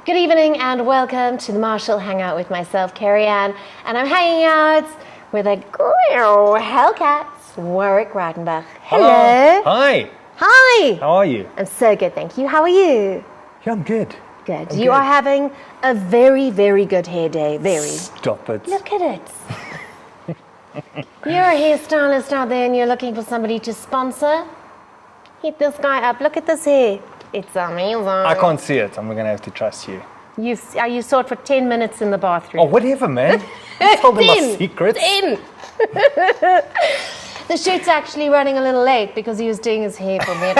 Good evening and welcome to the Marshall Hangout with myself, Kerry-anne, and I'm hanging out with a Hellcats, Warwick Rautenbach. Hello. Hi. Hi. How are you? I'm so good, thank you. How are you? Yeah, I'm good. Good. You are having a very, very good hair day. Very. Stop it. Look at it. You're a hairstylist out there and you're looking for somebody to sponsor. Hit this guy up. Look at this hair. It's amazing. I can't see it. I'm going to have to trust you. You saw it for 10 minutes in the bathroom. Oh, whatever, man. You told them my secrets. 10. The shoot's actually running a little late because he was doing his hair for me.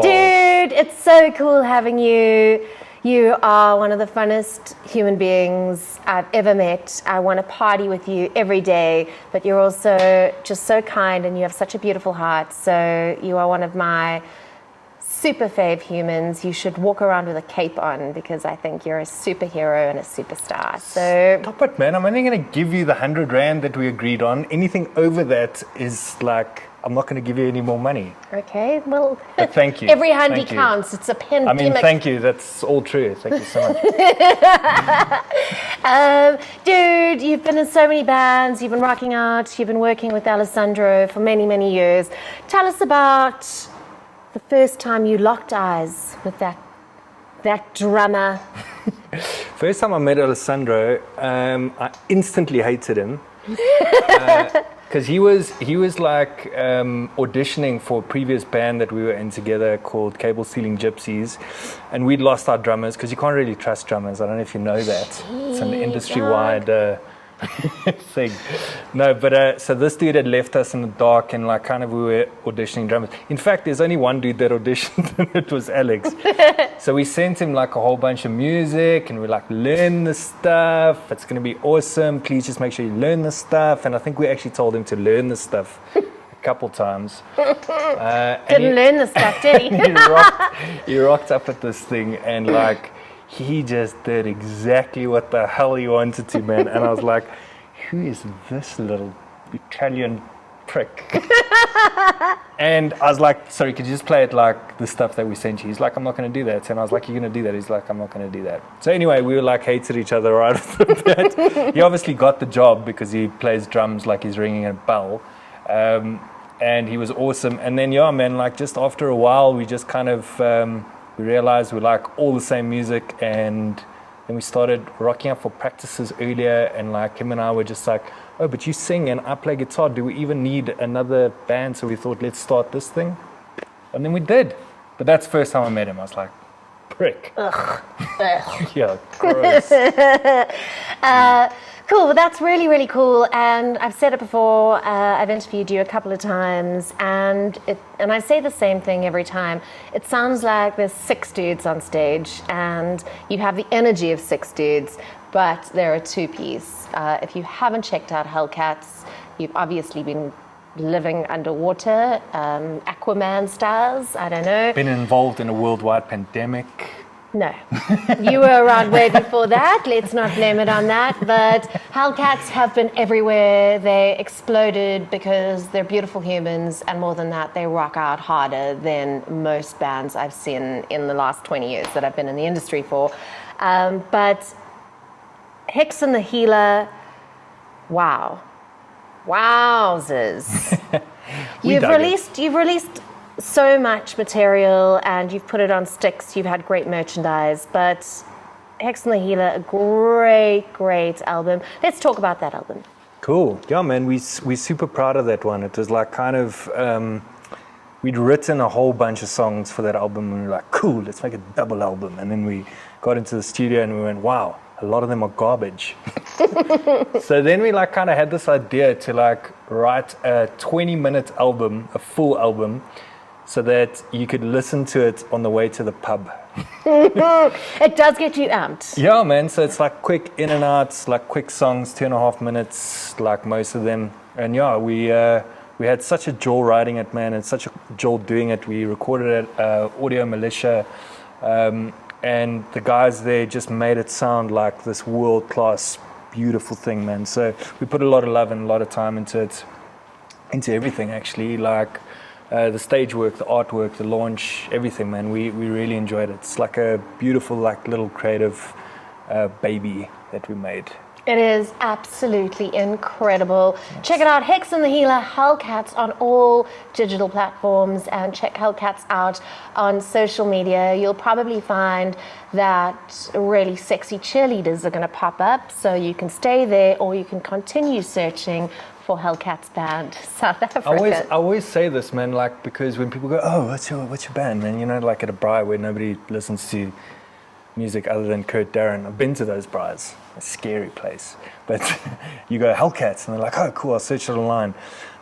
Dude, it's so cool having you. You are one of the funnest human beings I've ever met. I want to party with you every day, but you're also just so kind and you have such a beautiful heart. So you are one of my super fave humans. You should walk around with a cape on because I think you're a superhero and a superstar. So stop it, man. I'm only going to give you the 100 Rand that we agreed on. Anything over that is like, I'm not going to give you any more money. Okay, well, but thank you. Every handy counts. It's a pandemic. I mean, thank you. That's all true. Thank you so much. Dude, you've been in so many bands. You've been rocking out. You've been working with Alessio for many, many years. Tell us about the first time you locked eyes with that drummer. First time I met Alessio, I instantly hated him. Because he was like auditioning for a previous band that we were in together called Cable Stealing Gypsies, and we'd lost our drummers because you can't really trust drummers. I don't know if you know that. It's an industry-wide thing. No, but so this dude had left us in the dark, and like kind of we were auditioning drummers. In fact, there's only one dude that auditioned, and it was Alex. So we sent him like a whole bunch of music, and we're like, learn this stuff. It's going to be awesome. Please just make sure you learn this stuff. And I think we actually told him to learn this stuff a couple times. Didn't learn the stuff, did he? He rocked up at this thing, and like, he just did exactly what the hell he wanted to, man. And I was like, who is this little Italian prick? And I was like, sorry, could you just play it like the stuff that we sent you? He's like, I'm not going to do that. And I was like, you're going to do that? He's like, I'm not going to do that. So anyway, we were like hated each other right off the bat. He obviously got the job because he plays drums like he's ringing a bell. And he was awesome. And then, yeah, man, like just after a while, we just kind of... we realized we like all the same music, and then we started rocking up for practices earlier, and like him and I were just like, oh, but you sing and I play guitar, do we even need another band? So we thought, let's start this thing. And then we did. But that's the first time I met him. I was like, prick. Ugh. Yeah, gross. Cool, well, that's really, really cool. And I've said it before, I've interviewed you a couple of times, and I say the same thing every time. It sounds like there's 6 dudes on stage, and you have the energy of 6 dudes, but they're a 2-piece. If you haven't checked out Hellcats, you've obviously been living underwater, Aquaman stars, I don't know. Been involved in a worldwide pandemic. No, you were around way before that. Let's not blame it on that. But Hellcats have been everywhere. They exploded because they're beautiful humans, and more than that, they rock out harder than most bands I've seen in the last 20 years that I've been in the industry for. But Hicks and the Healer, wow, wowzers! You've released so much material, and you've put it on sticks. You've had great merchandise, but Hicks and the Healer, a great album. Let's talk about that album. Cool. Yeah, man, we're super proud of that one. It was like kind of, we'd written a whole bunch of songs for that album, and we were like, cool, let's make a double album. And then we got into the studio and we went, wow, a lot of them are garbage. So then we like kind of had this idea to like write a 20-minute album, a full album, so that you could listen to it on the way to the pub. It does get you amped. Yeah, man. So it's like quick in and outs, like quick songs, 2.5 minutes, like most of them. And yeah, we had such a joy writing it, man, and such a joy doing it. We recorded it Audio Militia, and the guys there just made it sound like this world-class, beautiful thing, man. So we put a lot of love and a lot of time into it, into everything, actually. Like, the stage work, the artwork, the launch, everything, man. We really enjoyed it. It's like a beautiful, like little creative baby that we made. It is absolutely incredible. Check it out, Hex and the Healer, Hellcats on all digital platforms, and check Hellcats out on social media. You'll probably find that really sexy cheerleaders are going to pop up, so you can stay there or you can continue searching for Hellcats Band South Africa. I always say this, man, like, because when people go, oh, what's your band, man? You know, like at a braai where nobody listens to music other than Kurt Darren. I've been to those braais. A scary place. But you go Hellcats, and they're like, oh, cool, I'll search it online.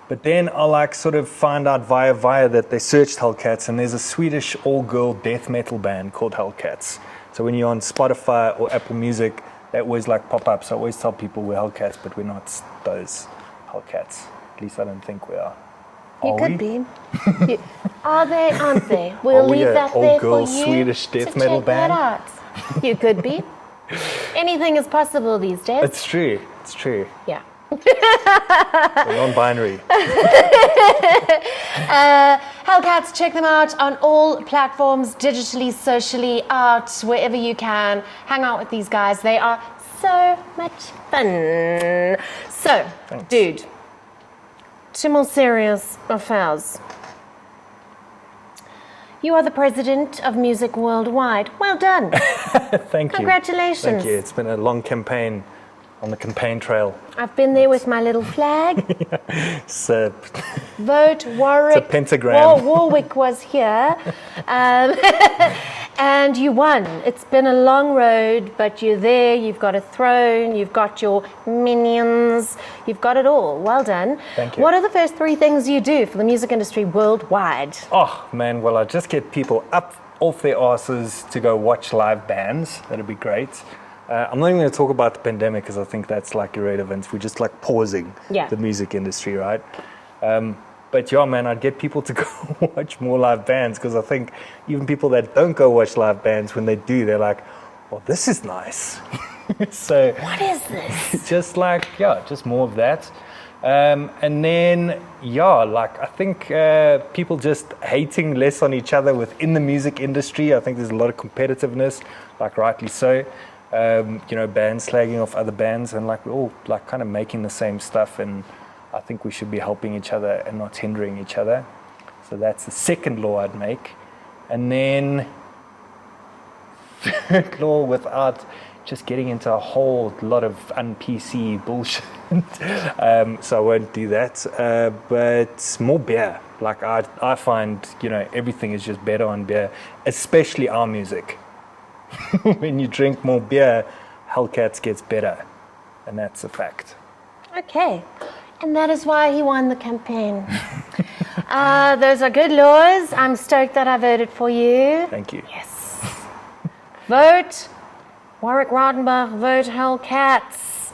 But then I'll like sort of find out via that they searched Hellcats, and there's a Swedish all-girl death metal band called Hellcats. So when you're on Spotify or Apple Music, they always like pop up. So I always tell people we're Hellcats, but we're not those Hellcats. At least I don't think we are. You could be. Are they, aren't they? We'll leave that there for you Swedish death to metal check band. that out. You could be. Anything is possible these days. It's true. It's true. Yeah. We're non-binary. Hellcats, check them out on all platforms, digitally, socially, out, wherever you can. Hang out with these guys. They are so much fun. So, Thanks. dude, to more serious affairs. You are the president of music worldwide. Well done. Thank you. Congratulations. Thank you. It's been a long campaign on the campaign trail. I've been there with my little flag. It's a Vote Warwick. It's a pentagram. Warwick was here. And you won. It's been a long road, but you're there. You've got a throne. You've got your minions. You've got it all. Well done. Thank you. What are the first 3 things you do for the music industry worldwide? Oh, man, well, I just get people up off their asses to go watch live bands. That'd be great. I'm not even going to talk about the pandemic because I think that's like irrelevant. We're just like pausing the music industry, right? But yeah, man, I'd get people to go watch more live bands because I think even people that don't go watch live bands, when they do, they're like, well, this is nice. So What is this? just like, just more of that. And then, like I think people just hating less on each other within the music industry. I think there's a lot of competitiveness, like rightly so. Bands slagging off other bands, and like we're all like kind of making the same stuff, and I think we should be helping each other and not hindering each other. So that's the second law I'd make. And then third law, without just getting into a whole lot of un-PC bullshit. So I won't do that. But more beer. Like I find, everything is just better on beer, especially our music. When you drink more beer, Hellcats gets better. And that's a fact. Okay. And that is why he won the campaign. Those are good laws. I'm stoked that I voted for you. Thank you. Yes. Vote Warwick Rautenbach, vote Hellcats.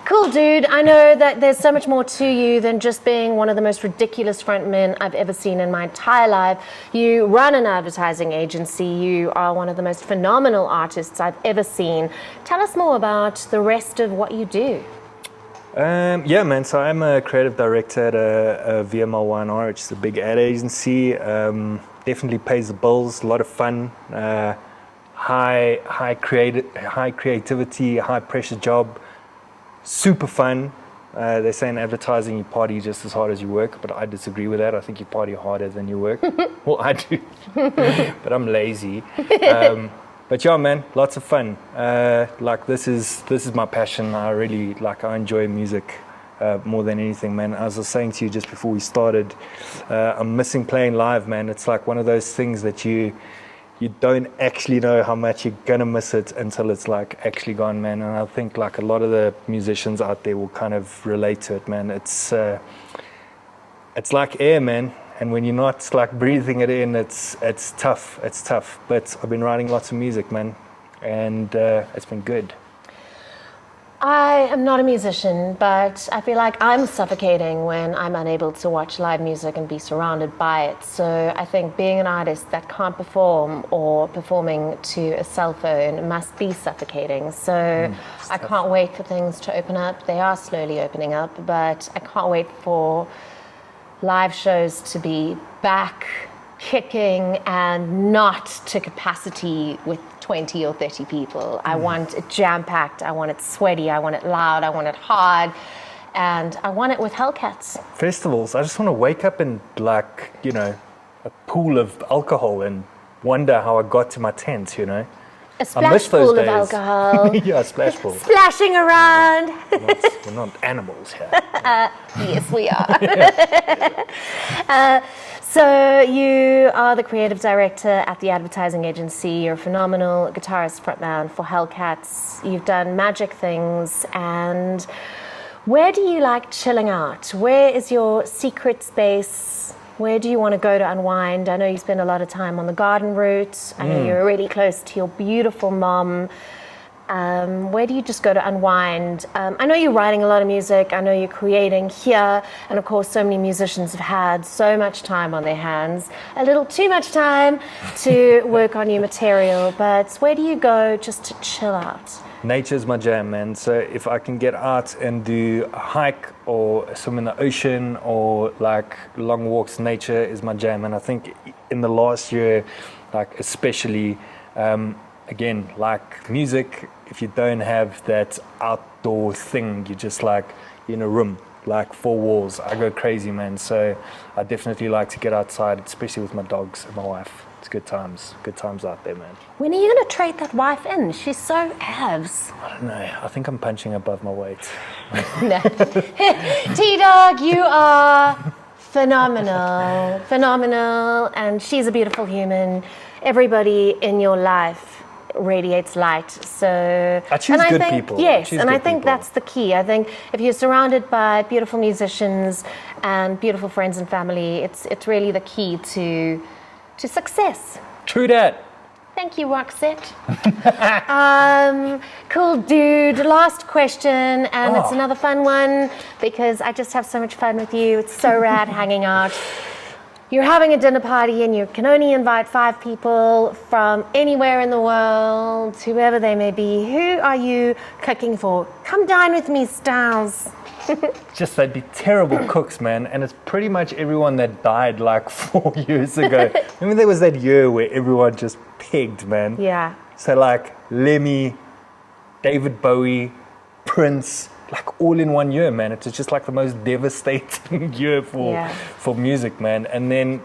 Cool, dude. I know that there's so much more to you than just being one of the most ridiculous frontmen I've ever seen in my entire life. You run an advertising agency. You are one of the most phenomenal artists I've ever seen. Tell us more about the rest of what you do. Yeah, man. So I'm a creative director at a VML1R, which is a big ad agency. Definitely pays the bills. A lot of fun. High creativity, high pressure job. Super fun. They say in advertising you party just as hard as you work, but I disagree with that. I think you party harder than you work. Well, I do, but I'm lazy. But yeah, man, lots of fun. Like this is my passion. I enjoy music more than anything, man. As I was saying to you just before we started, I'm missing playing live, man. It's like one of those things that you don't actually know how much you're gonna miss it until it's like actually gone, man. And I think like a lot of the musicians out there will kind of relate to it, man. It's like air, man. And when you're not like breathing it in, it's tough. It's tough. But I've been writing lots of music, man, and it's been good. I am not a musician, but I feel like I'm suffocating when I'm unable to watch live music and be surrounded by it. So I think being an artist that can't perform or performing to a cell phone must be suffocating. So I can't wait for things to open up. They are slowly opening up, but I can't wait for live shows to be back, kicking, and not to capacity with 20 or 30 people. I want it jam-packed, I want it sweaty, I want it loud, I want it hard, and I want it with Hellcats. Festivals, I just want to wake up in like, you know, a pool of alcohol and wonder how I got to my tent, you know. A splash pool of alcohol. Yeah, a splash pool. Splashing around. We're not animals here. Yes, we are. So you are the creative director at the advertising agency. You're a phenomenal guitarist frontman for Hellcats. You've done magic things. And where do you like chilling out? Where is your secret space? Where do you want to go to unwind? I know you spend a lot of time on the garden route. I know you're really close to your beautiful mom. Where do you just go to unwind? I know you're writing a lot of music. I know you're creating here. And of course, so many musicians have had so much time on their hands. A little too much time to work on new material. But where do you go just to chill out? Nature's my jam, man. So if I can get out and do a hike or swim in the ocean or like long walks, nature is my jam. And I think in the last year, like especially, again, like music, if you don't have that outdoor thing, you just like in a room, like four walls, I go crazy, man. So I definitely like to get outside, especially with my dogs and my wife. It's good times out there, man. When are you going to trade that wife in? She's so abs. I don't know. I think I'm punching above my weight. No. T-Dog, you are phenomenal, and she's a beautiful human. Everybody in your life radiates light. So I choose good people. Yes, and I think that's the key. I think if you're surrounded by beautiful musicians and beautiful friends and family, it's really the key to success. True that. Thank you, Roxette. Cool dude. Last question, and it's another fun one because I just have so much fun with you. It's so rad hanging out. You're having a dinner party and you can only invite 5 people from anywhere in the world, whoever they may be. Who are you cooking for? Come dine with me, Styles. Just they'd be terrible cooks, man. And it's pretty much everyone that died like 4 years ago. Remember there was that year where everyone just pegged, man. Yeah. So like Lemmy, David Bowie, Prince, like all in 1 year, man. It was just like the most devastating year for music, man. And then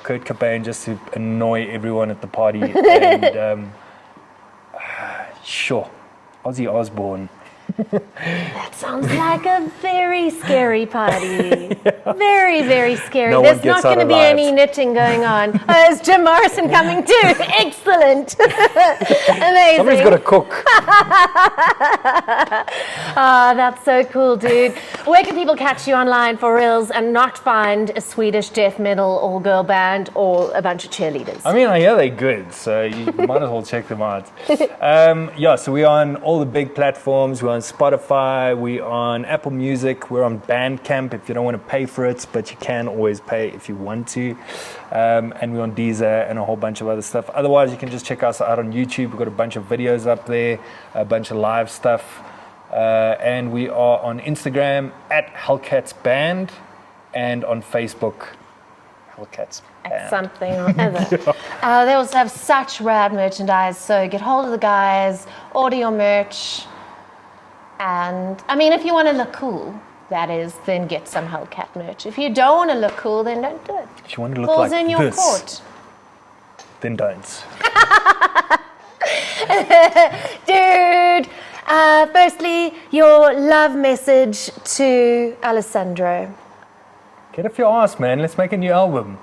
Kurt Cobain just to annoy everyone at the party. And sure, Ozzy Osbourne. That sounds like a very scary party. Very, very scary. No There's not going to be any knitting going on. Oh, is Jim Morrison coming too? Excellent. Amazing. Somebody's got to cook. Oh, that's so cool, dude. Where can people catch you online for reals and not find a Swedish death metal or girl band or a bunch of cheerleaders? I mean, I hear they're good, so you might as well check them out. So we're on all the big platforms. We're on Spotify, we're on Apple Music, we're on Bandcamp if you don't want to pay for it, but you can always pay if you want to. And we're on Deezer and a whole bunch of other stuff. Otherwise, you can just check us out on YouTube. We've got a bunch of videos up there, a bunch of live stuff. And we are on Instagram at Hellcats Band and on Facebook, Hellcats Band. Something or other. They also have such rad merchandise, so get hold of the guys, order your merch. And, I mean, if you want to look cool, that is, then get some Hellcat merch. If you don't want to look cool, then don't do it. If you want to look Balls like in your court. Then don't. Dude, firstly, your love message to Alessandro. Get off your ass, man. Let's make a new album.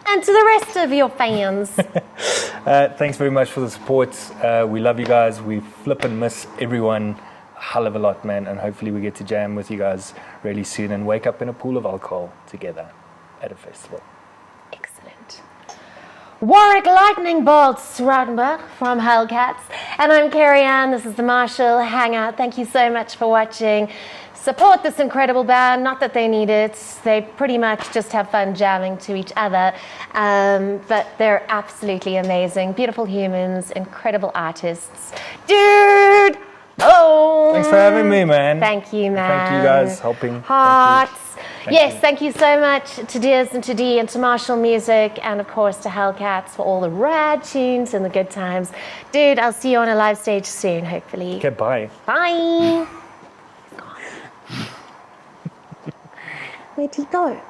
And to the rest of your fans. Thanks very much for the support. We love you guys. We flip and miss everyone a hell of a lot, man. And hopefully we get to jam with you guys really soon and wake up in a pool of alcohol together at a festival. Excellent. Warwick Lightning Bolts Rautenbach from Hellcats. And I'm Kerry-anne. This is the Marshall Hangout. Thank you so much for watching. Support this incredible band. Not that they need it. They pretty much just have fun jamming to each other. But they're absolutely amazing. Beautiful humans, incredible artists. Dude! Oh! Thanks for having me, man. Thank you, man. Thank you guys helping. Hearts. Thank you so much to Diaz and to Dee and to Marshall Music and of course to Hellcats for all the rad tunes and the good times. Dude, I'll see you on a live stage soon, hopefully. Okay, bye. Bye. Where'd he go?